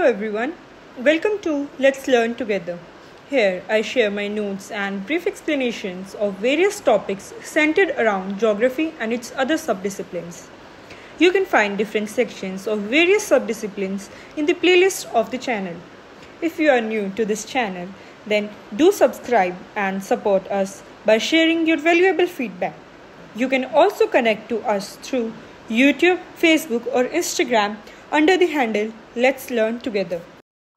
everyone, welcome to Let's Learn Together. Here I share my notes and brief explanations of various topics centered around geography and its other subdisciplines. You can find different sections of various subdisciplines in the playlist of the channel. If you are new to this channel, then do subscribe and support us by sharing your valuable feedback. You can also connect to us through YouTube, Facebook और Instagram under the handle Let's Learn Together.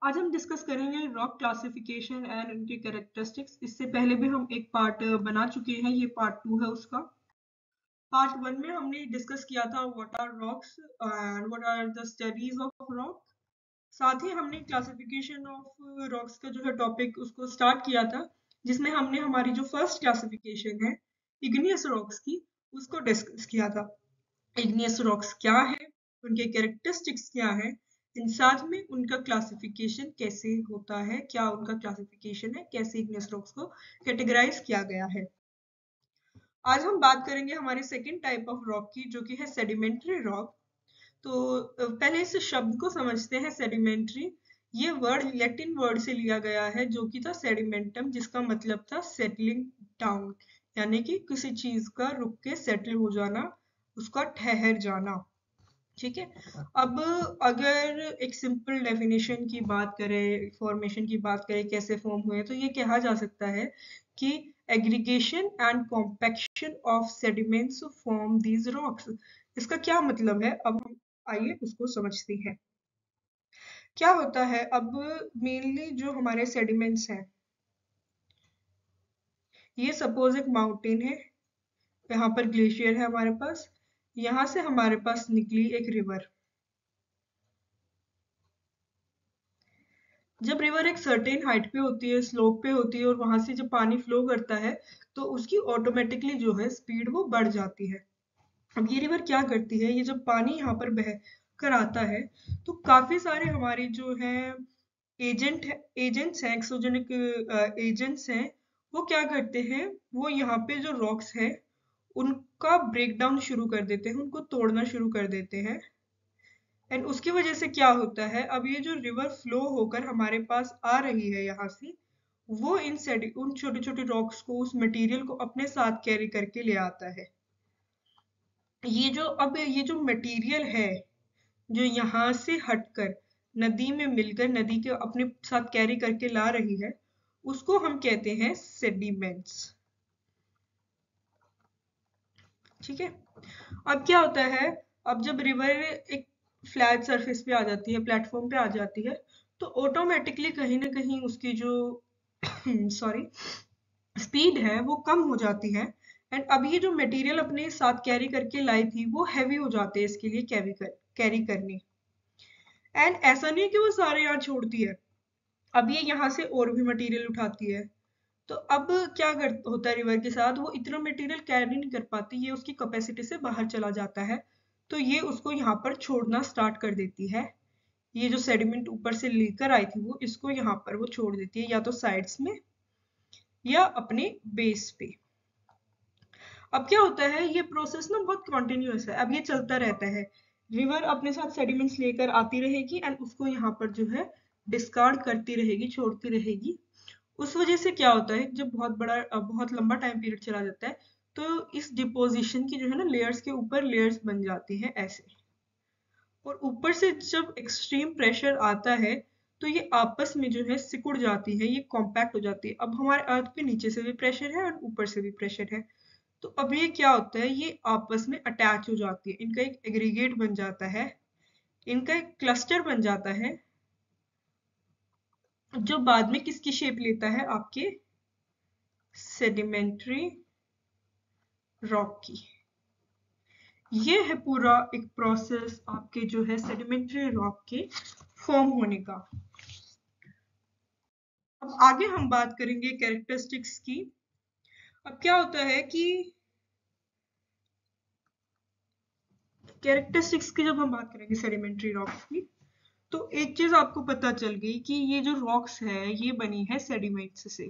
आज हम discuss करेंगे rock classification and उनके characteristics. इससे पहले भी हम एक पार्ट बना चुके हैं, ये पार्ट 2 है उसका। पार्ट 1 में हमने डिस्कस किया था what are rocks and what are the studies of rock. साथ ही हमने क्लासिफिकेशन ऑफ रॉक्स का जो है टॉपिक उसको स्टार्ट किया था, जिसमें हमने हमारी जो फर्स्ट क्लासिफिकेशन है इग्नियस रॉक्स की उसको डिस्कस किया था। इग्नियस रॉक्स क्या है, उनके कैरेक्टरिस्टिक्स क्या है, इन साथ में उनका क्लासिफिकेशन कैसे होता है, क्या उनका क्लासिफिकेशन है, कैसे इग्नियस रॉक्स को कैटेगराइज किया गया है। आज हम बात करेंगे हमारे सेकंड टाइप ऑफ रॉक की, जो कि है सेडिमेंट्री रॉक। तो पहले इस शब्द को समझते हैं सेडिमेंट्री। ये वर्ड लैटिन वर्ड से लिया गया है जो कि था सेडिमेंटम, जिसका मतलब था सेटलिंग डाउन, यानी कि किसी चीज का रुक के सेटल हो जाना, उसका ठहर जाना। ठीक है। अब अगर एक सिंपल डेफिनेशन की बात करें, फॉर्मेशन की बात करें, कैसे फॉर्म हुए, तो ये कहा जा सकता है कि aggregation and compaction of sediments form these rocks. इसका क्या मतलब है, अब हम आइए उसको समझते हैं। क्या होता है, अब मेनली जो हमारे सेडिमेंट्स हैं, ये सपोज एक माउंटेन है, यहाँ पर ग्लेशियर है हमारे पास, यहाँ से हमारे पास निकली एक रिवर। जब रिवर एक सर्टेन हाइट पे होती है, स्लोप पे होती है, और वहां से जब पानी फ्लो करता है तो उसकी ऑटोमेटिकली जो है स्पीड वो बढ़ जाती है। अब ये रिवर क्या करती है, ये जब पानी यहाँ पर बह कर आता है तो काफी सारे हमारे जो है एजेंट्स हैं, एक्सोजेनिक एजेंट्स हैं, वो क्या करते हैं, वो यहाँ पे जो रॉक्स है उनका ब्रेक डाउन शुरू कर देते हैं, उनको तोड़ना शुरू कर देते हैं। एंड उसकी वजह से क्या होता है, अब ये जो रिवर फ्लो होकर हमारे पास आ रही है यहाँ से, वो उन छोटे छोटे रॉक्स को, उस मटेरियल को अपने साथ कैरी करके ले आता है। ये जो मटेरियल है जो यहाँ से हटकर नदी में मिलकर नदी के अपने साथ कैरी करके ला रही है, उसको हम कहते हैं सेडिमेंट्स। ठीक है। अब क्या होता है, अब जब रिवर एक फ्लैट सरफेस पे आ जाती है, प्लेटफॉर्म पे आ जाती है, तो ऑटोमेटिकली कहीं ना कहीं उसकी जो सॉरी स्पीड है वो कम हो जाती है। एंड अब ये जो मटेरियल अपने साथ कैरी करके लाई थी वो हैवी हो जाते हैं इसके लिए कैरी करनी। एंड ऐसा नहीं है कि वो सारे यहाँ छोड़ती है, अब ये यहाँ से और भी मटेरियल उठाती है। तो अब क्या होता है रिवर के साथ, वो इतना मटेरियल कैरी नहीं कर पाती, ये उसकी कैपेसिटी से बाहर चला जाता है, तो ये उसको यहाँ पर छोड़ना स्टार्ट कर देती है। ये जो सेडिमेंट ऊपर से लेकर आई थी वो इसको यहाँ पर वो छोड़ देती है, या तो साइड्स में या अपने बेस पे। अब क्या होता है, ये प्रोसेस ना बहुत कॉन्टिन्यूस है, अब ये चलता रहता है। रिवर अपने साथ सेडिमेंट्स लेकर आती रहेगी एंड उसको यहाँ पर जो है डिस्कार्ड करती रहेगी, छोड़ती रहेगी। उस वजह से क्या होता है, जब बहुत लंबा टाइम पीरियड चला जाता है, तो इस डिपोजिशन की जो है ना लेयर्स के ऊपर लेयर्स बन जाती हैं ऐसे, और ऊपर से जब एक्सट्रीम प्रेशर आता है तो ये आपस में जो है सिकुड़ जाती है, ये कॉम्पैक्ट हो जाती है। अब हमारे अर्थ पे नीचे से भी प्रेशर है और ऊपर से भी प्रेशर है, तो अब ये क्या होता है, ये आपस में अटैच हो जाती है, इनका एक एग्रीगेट बन जाता है, इनका एक क्लस्टर बन जाता है, जो बाद में किसकी शेप लेता है, आपके सेडिमेंट्री रॉक की। ये है पूरा एक प्रोसेस आपके जो है सेडिमेंट्री रॉक के फॉर्म होने का। अब आगे हम बात करेंगे कैरेक्टरिस्टिक्स की। अब क्या होता है कि कैरेक्टरिस्टिक्स की जब हम बात करेंगे सेडिमेंट्री रॉक्स की, तो एक चीज आपको पता चल गई कि ये जो रॉक्स है ये बनी है सेडिमेंट्स से,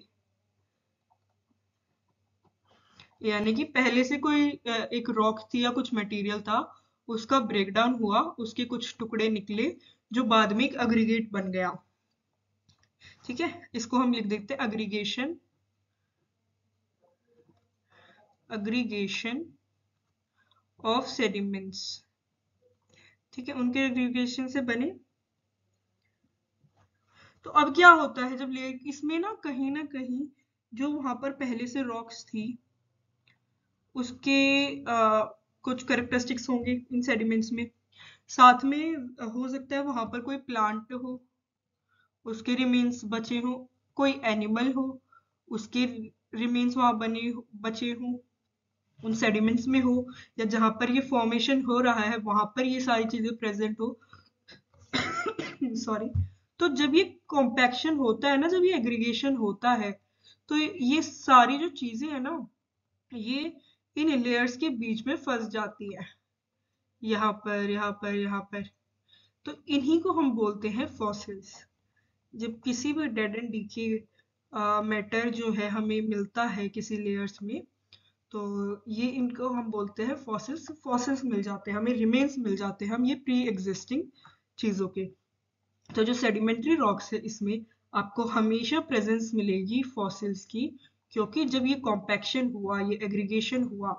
यानी कि पहले से कोई एक रॉक थी या कुछ मटेरियल था, उसका ब्रेकडाउन हुआ, उसके कुछ टुकड़े निकले, जो बाद में एक अग्रीगेट बन गया। ठीक है, इसको हम लिख देते हैं अग्रीगेशन ऑफ सेडिमेंट्स। ठीक है, उनके एग्रीगेशन से बने। तो अब क्या होता है जब लेयर, इसमें ना कहीं जो वहां पर पहले से रॉक्स थी उसके कुछ कैरेक्टरिस्टिक्स होंगे इन सेडिमेंट्स में। साथ में हो सकता है वहां पर कोई प्लांट हो, उसके रिमेन्स बचे हो, कोई एनिमल हो, उसके रिमेन्स वहां बचे हो, उन सेडिमेंट्स में हो, या जहां पर ये फॉर्मेशन हो रहा है वहां पर ये सारी चीजें प्रेजेंट हो। सॉरी। तो जब ये कॉम्पैक्शन होता है ना, जब ये एग्रीगेशन होता है, तो ये सारी जो चीजें है ना, ये इन लेयर्स के बीच में फंस जाती है, यहाँ पर यहाँ पर यहाँ पर। तो इन्हीं को हम बोलते हैं फॉसिल्स। जब किसी भी डेड एंड डीके मैटर जो है हमें मिलता है किसी लेयर्स में, तो ये इनको हम बोलते हैं फॉसिल्स। फॉसिल्स मिल जाते हैं हमें, रिमेन्स मिल जाते हैं हम ये प्री एग्जिस्टिंग चीजों के। तो जो सेडिमेंट्री रॉक्स है इसमें आपको हमेशा प्रेजेंस मिलेगी फॉसिल्स की, क्योंकि जब ये कॉम्पैक्शन हुआ, ये एग्रीगेशन हुआ,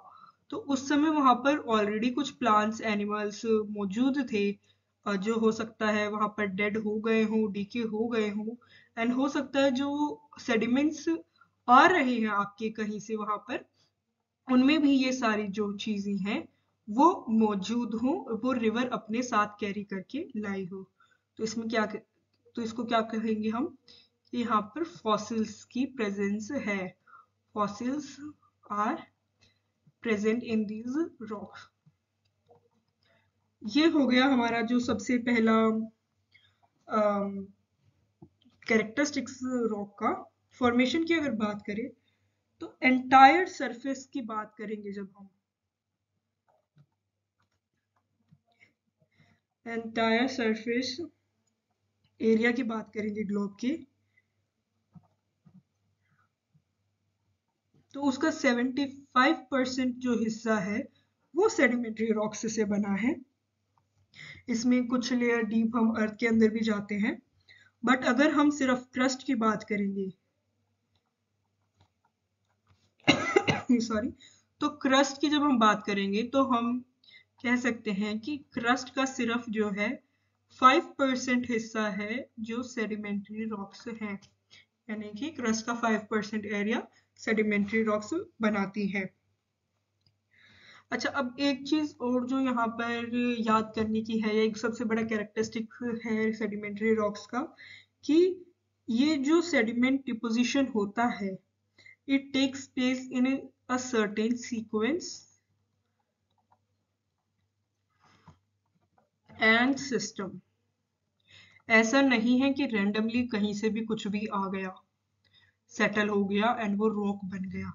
तो उस समय वहां पर ऑलरेडी कुछ प्लांट्स, एनिमल्स मौजूद थे, जो हो सकता है वहां पर डेड हो गए हों, डीके हो गए हों। एंड हो सकता है जो सेडिमेंट्स आ रहे हैं आपके कहीं से वहां पर, उनमें भी ये सारी जो चीजें हैं वो मौजूद हो, वो रिवर अपने साथ कैरी करके लाई हो। तो इसमें क्या, तो इसको क्या कहेंगे हम कि यहाँ पर फॉसिल्स की प्रेजेंस है। Fossils are present in these rocks. ये हो गया हमारा जो सबसे पहला कैरेक्टरिस्टिक्स रॉक का। फॉर्मेशन की अगर बात करें तो एंटायर सरफेस की बात करेंगे जब हम, एंटायर सरफेस एरिया की बात करेंगे ग्लोब की, तो उसका 75% जो हिस्सा है वो सेडिमेंट्री रॉक्स से बना है। इसमें कुछ लेयर डीप हम अर्थ के अंदर भी जाते हैं, बट अगर हम सिर्फ क्रस्ट की बात करेंगे सॉरी, तो क्रस्ट की जब हम बात करेंगे तो हम कह सकते हैं कि क्रस्ट का सिर्फ जो है 5% हिस्सा है जो सेडिमेंट्री रॉक्स है, यानी कि क्रस्ट का 5% एरिया सेडिमेंट्री रॉक्स बनाती है। अच्छा, अब एक चीज और जो यहाँ पर याद करने की है, एक सबसे बड़ा कैरेक्टरिस्टिक है सेडिमेंट्री रॉक्स का, कि ये जो सेडिमेंट डिपोजिशन होता है, it takes place in a certain sequence and system. ऐसा नहीं है कि रैंडमली कहीं से भी कुछ भी आ गया, सेटल हो गया एंड वो रॉक बन गया।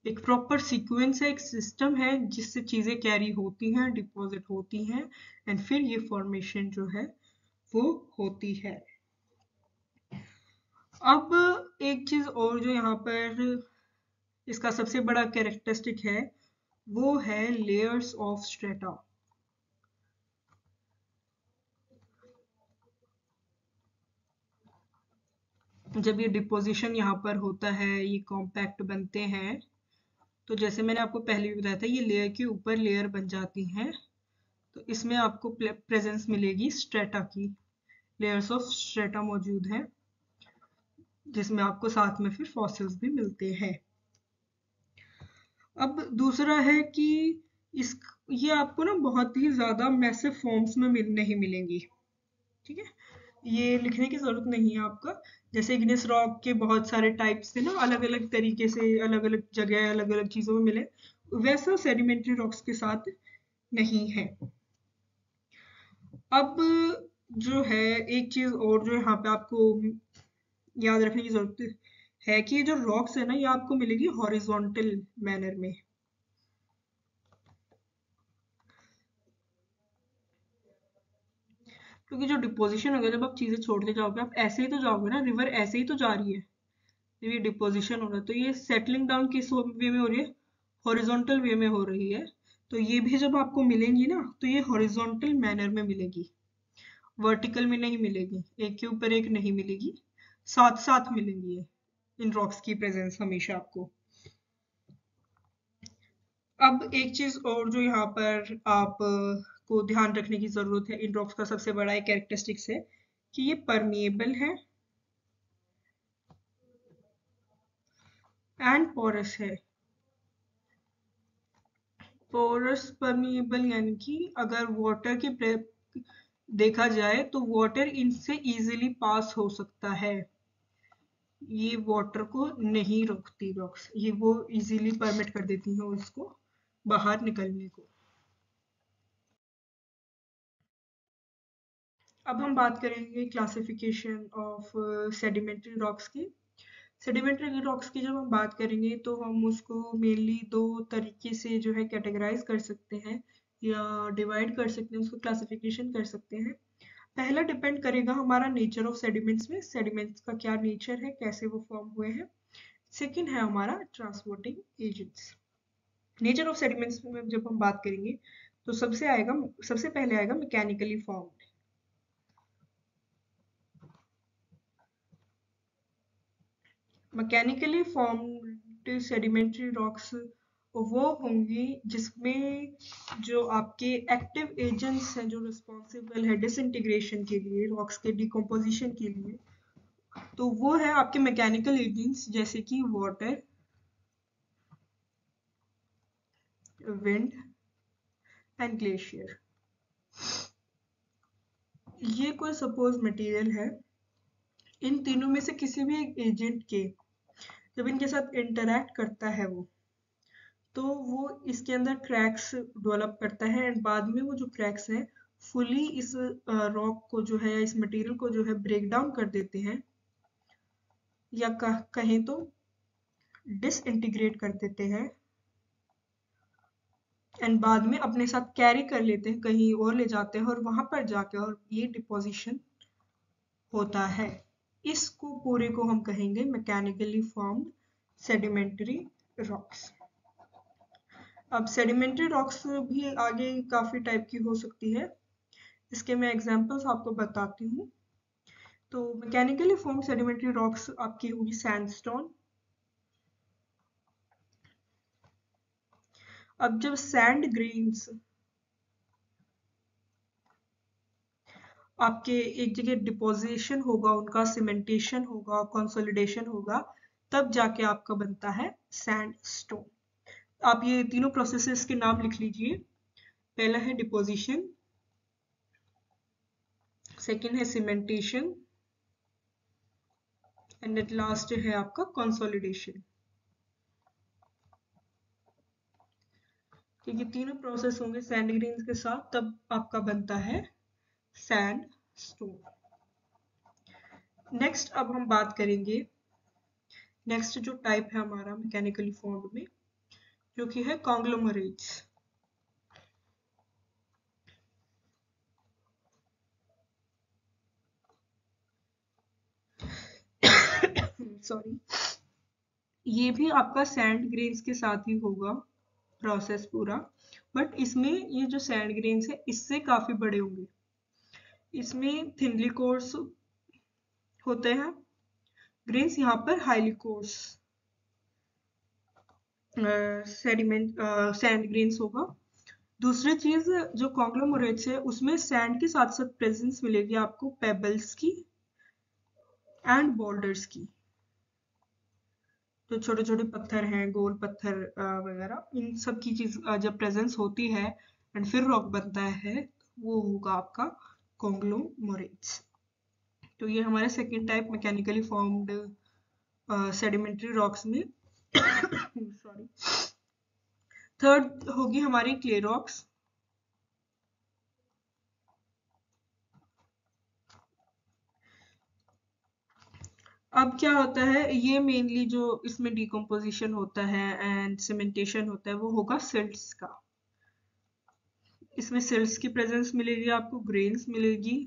एक प्रॉपर सीक्वेंस है, एक सिस्टम है जिससे चीजें कैरी होती हैं, डिपॉजिट होती हैं, एंड फिर ये फॉर्मेशन जो है वो होती है। अब एक चीज और जो यहाँ पर इसका सबसे बड़ा कैरेक्टरिस्टिक है वो है लेयर्स ऑफ स्ट्रेटा। जब ये डिपोजिशन यहाँ पर होता है, ये कॉम्पैक्ट बनते हैं, तो जैसे मैंने आपको पहले भी बताया था, ये लेयर के ऊपर लेयर बन जाती हैं, तो इसमें आपको प्रेजेंस मिलेगी स्ट्रेटा की। लेयर्स ऑफ स्ट्रेटा मौजूद हैं, जिसमें आपको साथ में फिर फॉसिल्स भी मिलते हैं। अब दूसरा है कि इस ये आपको ना बहुत ही ज्यादा मैसिव फॉर्म्स में नहीं मिलेंगी। ठीक है, ये लिखने की जरूरत नहीं है आपका। जैसे इग्निस रॉक के बहुत सारे टाइप्स थे ना, अलग अलग तरीके से अलग अलग जगह अलग अलग चीजों में मिले, वैसा सेडिमेंट्री रॉक्स के साथ नहीं है। अब जो है एक चीज और जो यहाँ पे आपको याद रखने की जरूरत है कि ये जो रॉक्स है ना, ये आपको मिलेगी हॉरिजॉन्टल मैनर में। क्योंकि जो डिपोजिशन होगा, जब आप चीजें छोड़ते जाओगे, आप ऐसे ही तो जाओगे ना, रिवर ऐसे ही तो जा रही है, जब ये डिपोजिशन हो रहा है तो ये सेटलिंग डाउन किस वे में हो रही है, हॉरिजॉन्टल वे में हो रही है। तो ये भी जब आपको मिलेंगी ना, तो ये हॉरिजॉन्टल मैनर में मिलेगी। वर्टिकल में नहीं मिलेगी, एक के ऊपर एक नहीं मिलेगी, साथ साथ मिलेंगी ये इन रॉक्स की प्रेजेंस हमेशा आपको। अब एक चीज और जो यहाँ पर आप को ध्यान रखने की जरूरत है, इन रॉक्स का सबसे बड़ा एक कैरेक्टरिस्टिक्स है कि ये परमिएबल है एंड पोरस है। पोरस परमिएबल यानी कि अगर वाटर की देखा जाए तो वाटर इनसे इजीली पास हो सकता है, ये वाटर को नहीं रोकती रॉक्स, ये वो इजीली परमिट कर देती हैं उसको बाहर निकलने को। अब हम बात करेंगे क्लासिफिकेशन ऑफ सेडिमेंट्री रॉक्स की। सेडिमेंट्री रॉक्स की जब हम बात करेंगे तो हम उसको मेनली दो तरीके से जो है कैटेगराइज कर सकते हैं या डिवाइड कर सकते हैं, उसको क्लासिफिकेशन कर सकते हैं। पहला डिपेंड करेगा हमारा नेचर ऑफ सेडिमेंट्स में, सेडिमेंट्स का क्या नेचर है, कैसे वो फॉर्म हुए हैं। सेकेंड है हमारा transporting agents. Nature of sediments में जब हम बात करेंगे तो सबसे पहले आएगा mechanically formed. Mechanically formed sedimentary rocks वो होंगी जिसमें जो आपके एक्टिव एजेंट्स हैं जो रिस्पॉन्सिबल है डिसइंटीग्रेशन के लिए, रॉक्स के डिकम्पोजिशन के लिए, तो वो है आपके मैकेनिकल एजेंट्स जैसे कि वाटर, विंड एंड ग्लेशियर। ये कोई सपोज मटेरियल है, इन तीनों में से किसी भी एक एजेंट के जब इनके साथ इंटरैक्ट करता है तो वो इसके अंदर क्रैक्स डेवलप करता है एंड बाद में वो जो क्रैक्स हैं फुली इस रॉक को जो है, इस मटेरियल को जो है ब्रेक डाउन कर देते हैं या कहें तो डिसइंटीग्रेट कर देते हैं एंड बाद में अपने साथ कैरी कर लेते हैं, कहीं और ले जाते हैं और वहां पर जाके और ये डिपोजिशन होता है। इसको पूरे को हम कहेंगे मैकेनिकली फॉर्म्ड सेडिमेंट्री रॉक्स। अब सेडिमेंट्री रॉक्स भी आगे काफी टाइप की हो सकती है, इसके मैं एग्जांपल्स आपको बताती हूँ। तो मैकेनिकली फॉर्म सेडिमेंट्री रॉक्स आपकी होगी सैंडस्टोन। अब जब सैंड ग्रेन्स आपके एक जगह डिपोजिशन होगा, उनका सीमेंटेशन होगा, कंसोलिडेशन होगा, तब जाके आपका बनता है सैंडस्टोन। आप ये तीनों प्रोसेसेस के नाम लिख लीजिए। पहला है डिपोजिशन, सेकेंड है सीमेंटेशन एंड एट लास्ट है आपका कंसोलिडेशन। ठीक है, तीनों प्रोसेस होंगे सैंड ग्रेन्स के साथ, तब आपका बनता है सैंडस्टोन। नेक्स्ट अब हम बात करेंगे, नेक्स्ट जो टाइप है हमारा मैकेनिकली फॉर्म्ड में जो कि है कॉन्ग्लोमरेट्स। सॉरी, ये भी आपका सैंड ग्रेन्स के साथ ही होगा प्रोसेस पूरा, बट इसमें ये जो सैंड ग्रेन्स है इससे काफी बड़े होंगे। इसमें थिनली कोर्स होते हैं ग्रेन्स, यहाँ पर हाईली कोर्स सैंड ग्रेन्स होगा। दूसरी चीज जो कॉन्ग्लोमरेट्स है उसमें सैंड के साथ साथ प्रेजेंस मिलेगी आपको पेबल्स की एंड बोल्डर्स की। जो छोटे छोटे पत्थर हैं, गोल पत्थर वगैरह, इन सब की चीज जब प्रेजेंस होती है एंड फिर रॉक बनता है, वो होगा आपका कॉन्ग्लोमरेट्स। तो ये हमारे second type mechanically formed sedimentary rocks में सॉरी। थर्ड होगी हमारी क्ले रॉक्स। अब क्या होता है, ये मेनली जो इसमें डिकम्पोजिशन होता है एंड सीमेंटेशन होता है वो होगा सिल्ट्स का। इसमें सिल्ट्स की प्रेजेंस मिलेगी आपको, ग्रेन्स मिलेगी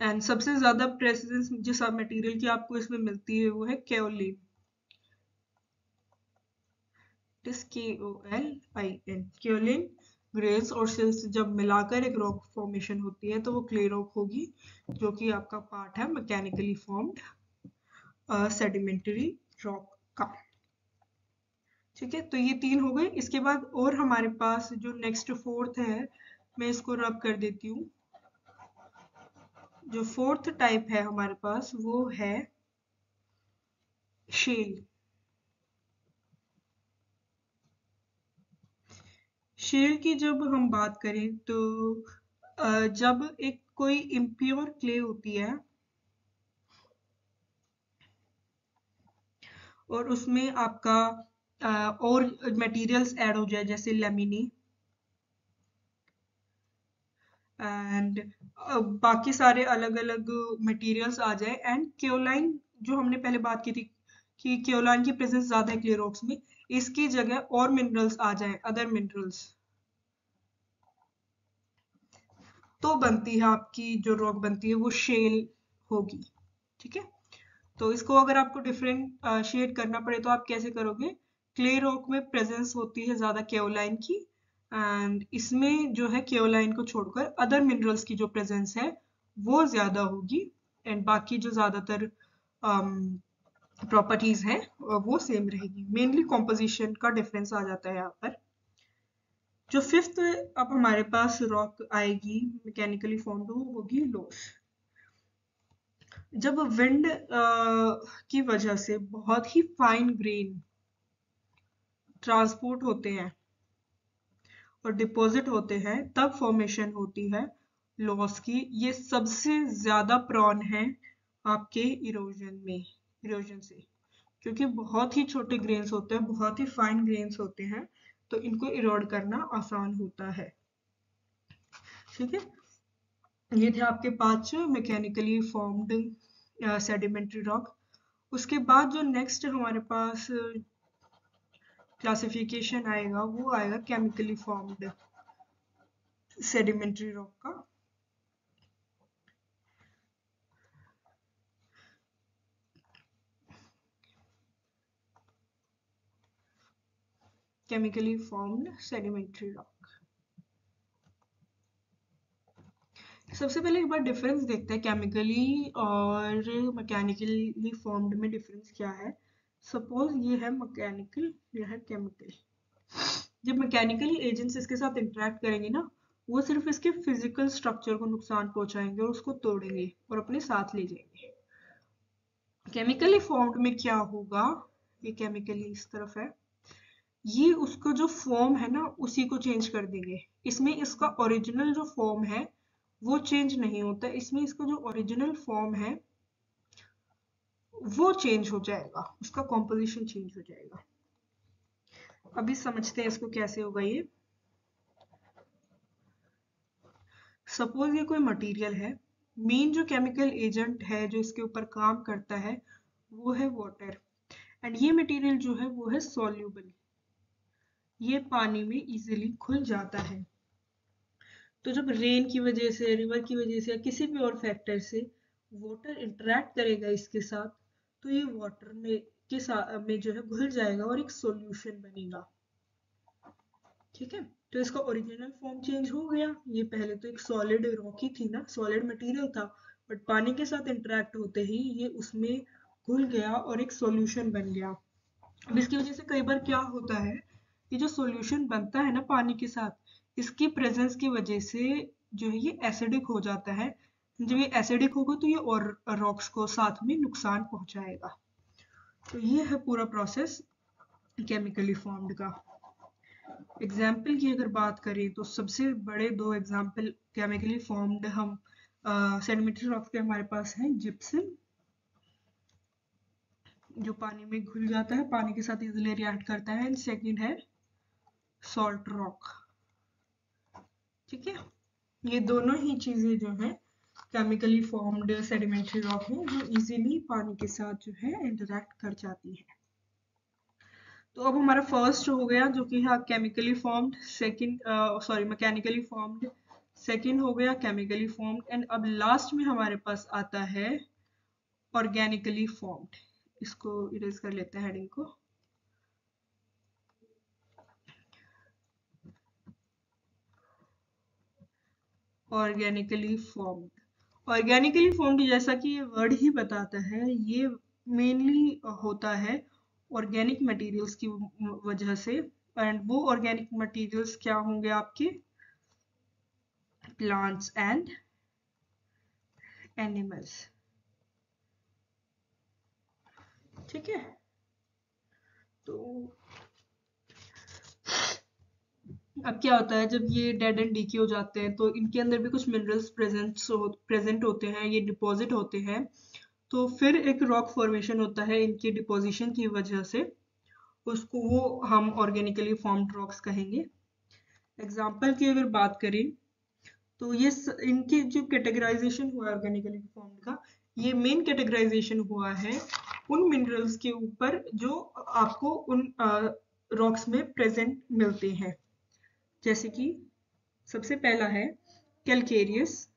एंड सबसे ज्यादा प्रेजेंस जिस मटेरियल की आपको इसमें मिलती है वो है केओलिन, केओलिन। केओलिन ग्रेन्स और सिल्स जब मिलाकर एक रॉक फॉर्मेशन होती है तो वो क्ले रॉक होगी, जो कि आपका पार्ट है मैकेनिकली फॉर्म्ड सेडिमेंट्री रॉक का। ठीक है, तो ये 3 हो गए। इसके बाद और हमारे पास जो नेक्स्ट फोर्थ है, मैं इसको रब कर देती हूँ। जो फोर्थ टाइप है हमारे पास वो है शेल। शेल की जब हम बात करें तो जब एक कोई इम्प्योर क्ले होती है और उसमें आपका और मटेरियल्स ऐड हो जाए, जैसे लेमिनी एंड बाकी सारे अलग अलग मटेरियल्स आ जाए, एंड क्योलाइन जो हमने पहले बात की थी कि क्योलाइन की प्रेजेंस ज्यादा है क्ले रॉक्स में, इसकी जगह और मिनरल्स आ जाए, अदर मिनरल्स, तो बनती है आपकी जो रॉक बनती है वो शेल होगी। ठीक है, तो इसको अगर आपको डिफरेंशिएट करना पड़े तो आप कैसे करोगे? क्ले रॉक में प्रेजेंस होती है ज्यादा केओलाइन की, एंड इसमें जो है केओलाइन को छोड़कर अदर मिनरल्स की जो प्रेजेंस है वो ज्यादा होगी, एंड बाकी जो ज्यादातर प्रॉपर्टीज हैं वो सेम रहेगी। मेनली कॉम्पोजिशन का डिफरेंस आ जाता है यहाँ पर। जो फिफ्थ अब हमारे पास रॉक आएगी मैकेनिकली फॉर्म्ड, वो होगी लोस। जब विंड की वजह से बहुत ही फाइन ग्रेन ट्रांसपोर्ट होते हैं और डिपॉजिट होते हैं, तब फॉर्मेशन होती है लॉस की। ये सबसे ज्यादा प्रॉन है आपके इरोजन से, क्योंकि बहुत ही छोटे ग्रेन्स होते हैं, बहुत ही फाइन ग्रेन्स होते हैं, तो इनको इरोड करना आसान होता है। ठीक है, ये थे आपके 5 मैकेनिकली फॉर्म्ड सेडिमेंट्री रॉक। उसके बाद जो नेक्स्ट हमारे पास क्लासिफिकेशन आएगा वो आएगा केमिकली फॉर्म्ड सेडिमेंट्री रॉक का। केमिकली फॉर्म्ड सेडिमेंट्री रॉक, सबसे पहले एक बार डिफरेंस देखते हैं केमिकली और मैकेनिकली फॉर्म्ड में डिफरेंस क्या है। सपोज ये है मैकेनिकल, ये है केमिकल। जब मैकेनिकली एजेंट्स इसके साथ इंटरेक्ट करेंगे ना, वो सिर्फ इसके फिजिकल स्ट्रक्चर को नुकसान पहुंचाएंगे और उसको तोड़ेंगे और अपने साथ ले जाएंगे। केमिकली फॉर्म्ड में क्या होगा, ये केमिकली इस तरफ है, ये उसका जो फॉर्म है ना उसी को चेंज कर देंगे। इसमें इसका ओरिजिनल जो फॉर्म है वो चेंज नहीं होता, इसमें इसका जो ओरिजिनल फॉर्म है वो चेंज हो जाएगा, उसका कॉम्पोजिशन चेंज हो जाएगा। अभी समझते हैं इसको कैसे होगा ये। सपोज ये कोई मटेरियल है, मेन जो केमिकल एजेंट है जो इसके ऊपर काम करता है वो है वाटर, एंड ये मटेरियल जो है वो है सॉल्यूबल, ये पानी में इजीली घुल जाता है। तो जब रेन की वजह से, रिवर की वजह से या किसी भी और फैक्टर से वाटर इंटरेक्ट करेगा इसके साथ, तो ये वाटर में के साथ में जो है घुल जाएगा और एक सॉल्यूशन बनेगा। ठीक है, तो इसका ओरिजिनल फॉर्म चेंज हो गया। ये पहले तो एक सॉलिड रॉक ही थी ना, सॉलिड मटेरियल था, बट पानी के साथ इंटरेक्ट होते ही ये उसमें घुल गया और एक सॉल्यूशन बन गया। अब इसकी वजह से कई बार क्या होता है, ये जो सॉल्यूशन बनता है ना पानी के साथ, इसकी प्रेजेंस की वजह से जो है ये एसिडिक हो जाता है। जब ये एसिडिक होगा तो ये और रॉक्स को साथ में नुकसान पहुंचाएगा। तो ये है पूरा प्रोसेस केमिकली फॉर्म्ड का। एग्जाम्पल की अगर बात करें तो सबसे बड़े 2 एग्जाम्पल केमिकली फॉर्म्ड हम सेडिमेंट्री रॉक्स के हमारे पास हैं। जिप्सम जो पानी में घुल जाता है, पानी के साथ इजीली रिएक्ट करता है, एंड सेकंड है सॉल्ट रॉक। ठीक है, ये दोनों ही चीजें जो है केमिकली फॉर्म्ड सेडिमेंट्री रॉक है जो इजीली पानी के साथ जो है इंटरेक्ट कर जाती है। तो अब हमारा फर्स्ट हो गया जो कि है chemically formed, second sorry mechanically formed, second हो गया केमिकली फॉर्म्ड, एंड अब लास्ट में हमारे पास आता है ऑर्गेनिकली फॉर्म्ड। इसको इरेज कर लेते हैं हेडिंग को। Organically formed. ऑर्गेनिकली फॉर्म्ड जैसा कि ये वर्ड ही बताता है, ये मेनली होता है ऑर्गेनिक मटेरियल्स की वजह से। एंड वो ऑर्गेनिक मटेरियल्स क्या होंगे आपके? Plants and animals. ठीक है, तो अब क्या होता है जब ये डेड एंड डीके हो जाते हैं तो इनके अंदर भी कुछ मिनरल्स प्रेजेंट होते हैं, ये डिपॉजिट होते हैं। तो फिर एक रॉक फॉर्मेशन होता है इनके डिपोजिशन की वजह से, उसको वो हम ऑर्गेनिकली फॉर्म्ड रॉक्स कहेंगे। एग्जाम्पल की अगर बात करें तो ये इनकी जो कैटेगराइजेशन हुआ है ऑर्गेनिकली फॉर्म्ड का, ये मेन कैटेगराइजेशन हुआ है उन मिनरल्स के ऊपर जो आपको उन रॉक्स में प्रेजेंट मिलते हैं। जैसे कि सबसे पहला है कैलकेरियस।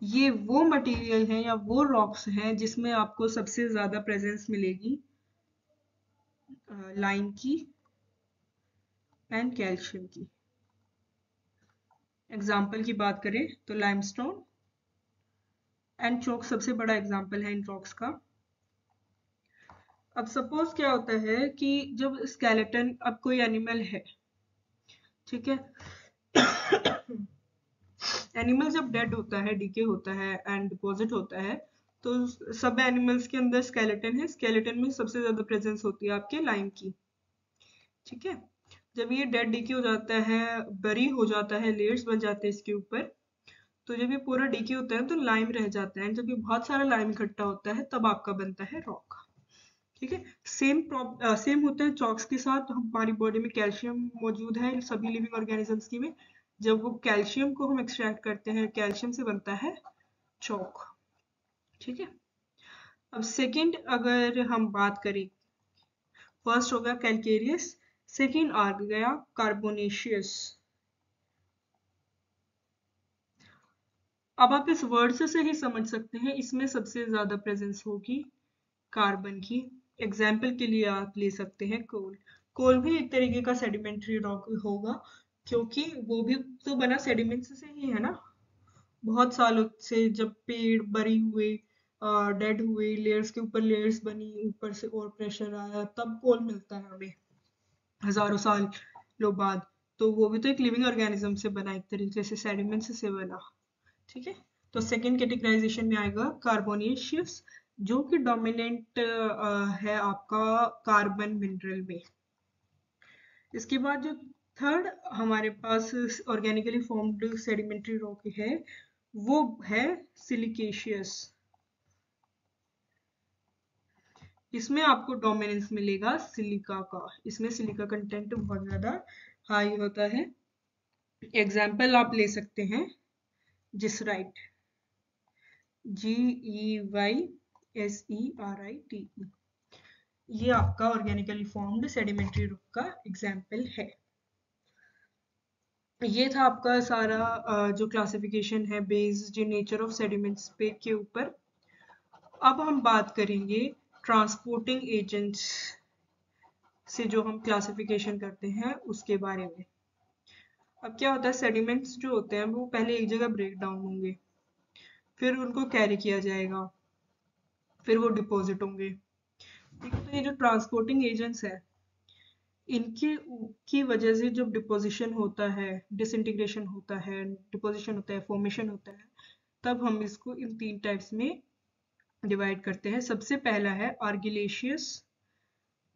ये वो मटेरियल है या वो रॉक्स हैं जिसमें आपको सबसे ज्यादा प्रेजेंस मिलेगी लाइम की एंड कैल्शियम की। एग्जाम्पल की बात करें तो लाइमस्टोन एंड चोक सबसे बड़ा एग्जाम्पल है इन रॉक्स का। अब सपोज क्या होता है कि जब स्केलेटन, अब कोई एनिमल है, ठीक है, एनिमल जब डेड होता है, डीके होता है एंड डिपॉजिट होता है, तो सब एनिमल्स के अंदर स्केलेटन है, स्केलेटन में सबसे ज्यादा प्रेजेंस होती है आपके लाइम की। ठीक है, जब ये डेड डीके हो जाता है, बरी हो जाता है, लेयर्स बन जाते हैं इसके ऊपर, तो जब ये पूरा डीके होता है तो लाइम रह जाता है, जब ये बहुत सारा लाइम इकट्ठा होता है तब आपका बनता है रॉक। ठीक है, सेम होता है चॉक्स के साथ। हमारी बॉडी में कैल्शियम मौजूद है सभी लिविंग ऑर्गेनिजम्स की में, जब वो कैल्शियम को हम एक्सट्रैक्ट करते हैं, कैल्शियम से बनता है चॉक। ठीक है, अब सेकंड अगर हम बात करें, फर्स्ट हो गया कैलकेरियस, सेकंड आ गया कार्बोनेशियस। अब आप इस वर्ड से ही समझ सकते हैं इसमें सबसे ज्यादा प्रेजेंस होगी कार्बन की। एग्जाम्पल के लिए आप ले सकते हैं कोल। कोल भी एक तरीके का सेडिमेंट्री रॉक होगा, क्योंकि वो भी तो बना सेडिमेंट्स से ही है ना। बहुत सालों से जब पेड़ बरी हुए, डेड हुए, लेयर्स के ऊपर लेयर्स बनी, ऊपर से और प्रेशर आया, तब कोल मिलता है हमें हजारों साल लोग बाद। तो वो भी तो एक लिविंग ऑर्गेनिज्म से बना, एक तरीके से सेडिमेंट्स से बना। ठीक है, तो सेकंड कैटेगराइजेशन में आएगा कार्बोनेशियस, जो कि डोमिनेंट है आपका कार्बन मिनरल में। इसके बाद जो थर्ड हमारे पास ऑर्गेनिकली फॉर्म्ड सेडिमेंट्री रॉक है वो है सिलिकेशियस। इसमें आपको डोमिनेंस मिलेगा सिलिका का, इसमें सिलिका कंटेंट बहुत ज्यादा हाई होता है। एग्जाम्पल आप ले सकते हैं जिसराइट, GEYSERITE, ये आपका ऑर्गेनिकली फॉर्म्ड सेडिमेंट्री रॉक का एग्जाम्पल है। ये था आपका सारा जो क्लासिफिकेशन है बेस्ड नेचर ऑफ सेडिमेंट्स पे के ऊपर। अब हम बात करेंगे ट्रांसपोर्टिंग एजेंट्स से जो हम क्लासिफिकेशन करते हैं उसके बारे में। अब क्या होता है, सेडिमेंट्स जो होते हैं वो पहले एक जगह ब्रेक डाउन होंगे, फिर उनको कैरी किया जाएगा, फिर वो डिपॉजिट होंगे। ठीक है, तो ये जो ट्रांसपोर्टिंग एजेंट्स है, इनकी की वजह से जब डिपोजिशन होता है, डिसइंटीग्रेशन होता है, डिपोजिशन होता है, फॉर्मेशन होता है, तब हम इसको इन तीन टाइप्स में डिवाइड करते हैं। सबसे पहला है आर्गिलेशियस,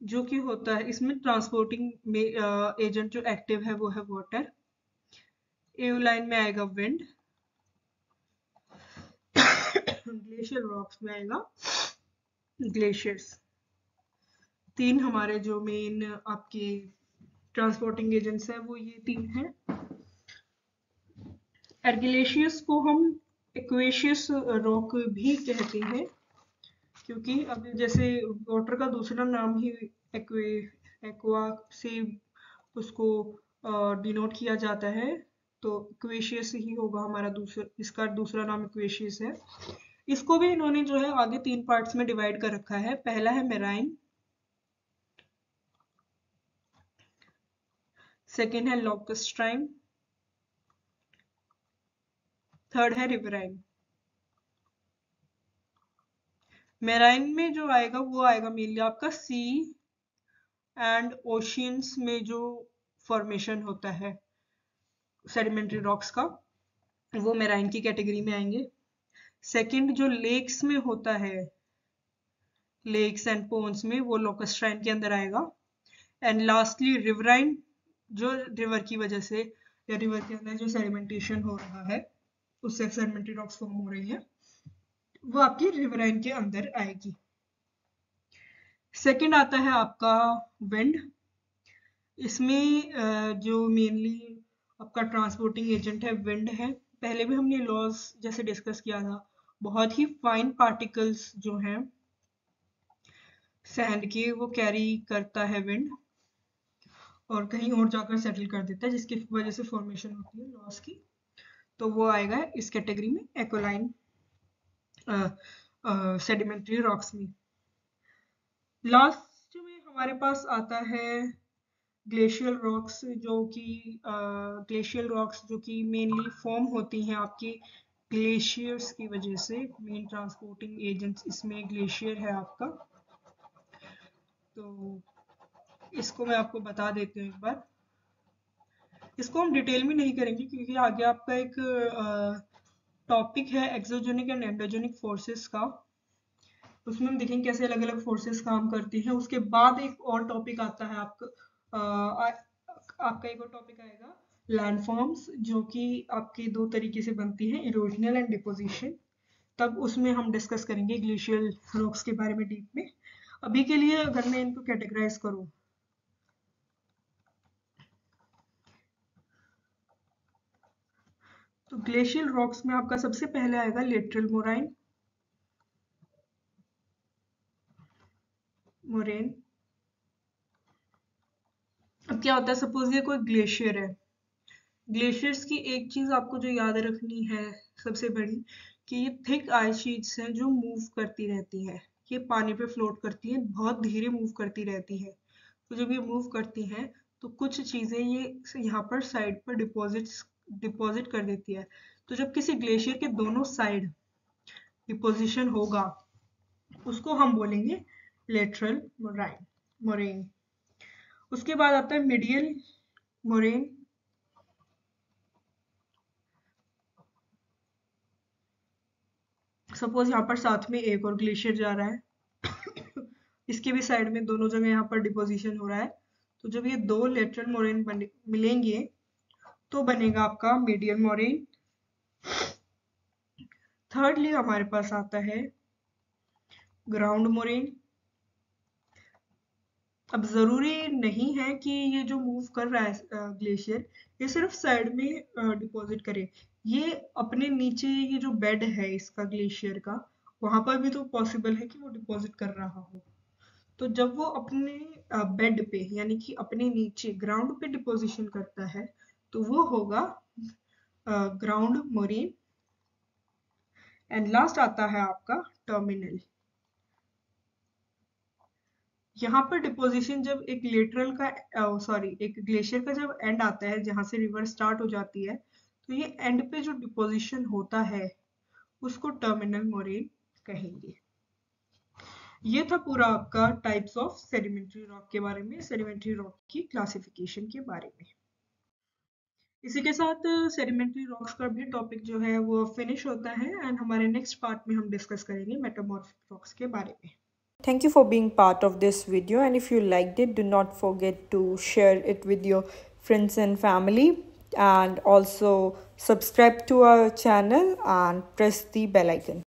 जो कि होता है, इसमें ट्रांसपोर्टिंग में एजेंट जो एक्टिव है वो है वाटर। एओलाइन में आएगा विंड, ग्लेशियर रॉक्स में आएगा ग्लेशियर्स। तीन हमारे जो मेन आपके ट्रांसपोर्टिंग एजेंट्स हैं वो ये तीन हैं। एर्गिलेशियस को हम एक्वेशियस रॉक भी कहते हैं, क्योंकि अब जैसे वाटर का दूसरा नाम ही एक्वा से उसको डिनोट किया जाता है, तो एक्वेशियस ही होगा हमारा दूसरा, इसका दूसरा नाम एक्वेशियस है। इसको भी इन्होंने जो है आगे तीन पार्ट्स में डिवाइड कर रखा है। पहला है मेराइन, सेकेंड है लॉकस्ट्राइन, थर्ड है रिवराइन। मेराइन में जो आएगा वो आएगा मेनली आपका सी एंड ओशियंस में जो फॉर्मेशन होता है सेडिमेंट्री रॉक्स का, वो मेराइन की कैटेगरी में आएंगे। सेकंड जो लेक्स में होता है, लेक्स एंड पोन्स में, वो लोकस्ट्राइन के अंदर आएगा। एंड लास्टली रिवराइन, जो रिवर की वजह से या रिवर के अंदर जो सेडिमेंटेशन हो रहा है उससे सेडिमेंट्री रॉक्स फॉर्म हो रही है, वो आपकी रिवराइन के अंदर आएगी। सेकंड आता है आपका विंड। इसमें जो मेनली आपका ट्रांसपोर्टिंग एजेंट है विंड है। पहले भी हमने लॉज जैसे डिस्कस किया था, बहुत ही फाइन पार्टिकल्स जो हैं सैंड के वो कैरी करता है विंड और कहीं और जाकर सेटल कर देता है, जिसकी वजह से फॉर्मेशन होती है लॉस की। तो वो आएगा इस कैटेगरी में, एक्वालाइन सेडिमेंट्री रॉक्स में। लास्ट में हमारे पास आता है ग्लेशियल रॉक्स, जो कि मेनली फॉर्म होती हैं आपकी ग्लेशियर्स की वजह से। मेन ट्रांसपोर्टिंग एजेंट्स इसमें ग्लेशियर है आपका। तो इसको मैं आपको बता देती हूँ एक बार। इसको हम डिटेल में नहीं करेंगे क्योंकि आगे आपका एक टॉपिक है एक्सोजेनिक एंड एंडोजेनिक फोर्सेस का, उसमें हम देखेंगे कैसे अलग अलग फोर्सेस काम करती हैं। उसके बाद एक और टॉपिक आता है आपका एक और टॉपिक आएगा लैंडफॉर्म्स, जो कि आपके दो तरीके से बनती हैं, इरोजनल एंड डिपोजिशन। तब उसमें हम डिस्कस करेंगे ग्लेशियल रॉक्स के बारे में डीप में। अभी के लिए अगर मैं इनको कैटेगराइज करूँ तो ग्लेशियल रॉक्स में आपका सबसे पहले आएगा लेटरल मोराइन, मोरेन। अब क्या होता है, सपोज ये कोई ग्लेशियर है। ग्लेशियर्स की एक चीज आपको जो याद रखनी है सबसे बड़ी, कि ये थिक आइस शीट्स हैं जो मूव करती रहती हैं। ये पानी पे फ्लोट करती हैं, बहुत धीरे मूव करती रहती है। तो जब ये मूव करती हैं तो कुछ चीजें ये यहाँ पर साइड पर डिपॉजिट कर देती है। तो जब किसी ग्लेशियर के दोनों साइड डिपोजिशन होगा उसको हम बोलेंगे लेटरल मोरेन। उसके बाद आता है मीडियल मोरेन। सपोज यहाँ पर साथ में एक और ग्लेशियर जा रहा है इसके भी साइड में दोनों जगह यहाँ पर डिपोजिशन हो रहा है। तो जब ये दो लेटरल मोरेन मिलेंगे तो बनेगा आपका मीडियल मोरेन। थर्डली हमारे पास आता है ग्राउंड मोरेन। अब जरूरी नहीं है कि ये जो मूव कर रहा है ग्लेशियर, ये सिर्फ साइड में डिपॉजिट करे। ये अपने नीचे ये जो बेड है इसका ग्लेशियर का, वहां पर भी तो पॉसिबल है कि वो डिपॉजिट कर रहा हो। तो जब वो अपने बेड पे यानी कि अपने नीचे ग्राउंड पे डिपोजिशन करता है तो वो होगा ग्राउंड मोरेन। एंड लास्ट आता है आपका टर्मिनल। यहाँ पर डिपोजिशन जब एक लेटरल का एक ग्लेशियर का जब एंड आता है जहां से रिवर स्टार्ट हो जाती है, तो ये एंड पे जो डिपोजिशन होता है उसको टर्मिनल मोरेन कहेंगे। ये था पूरा आपका टाइप्स ऑफ सेडिमेंट्री रॉक के बारे में, सेडिमेंट्री रॉक की क्लासिफिकेशन के बारे में। इसी के साथ सेडिमेंट्री रॉक्स का भी टॉपिक जो है वो फिनिश होता है एंड हमारे नेक्स्ट पार्ट में हम डिस्कस करेंगे मेटामॉर्फिक रॉक्स के बारे में। Thank you for being part of this video, and if you liked it, do not forget to share it with your friends and family, and also subscribe to our channel and press the bell icon.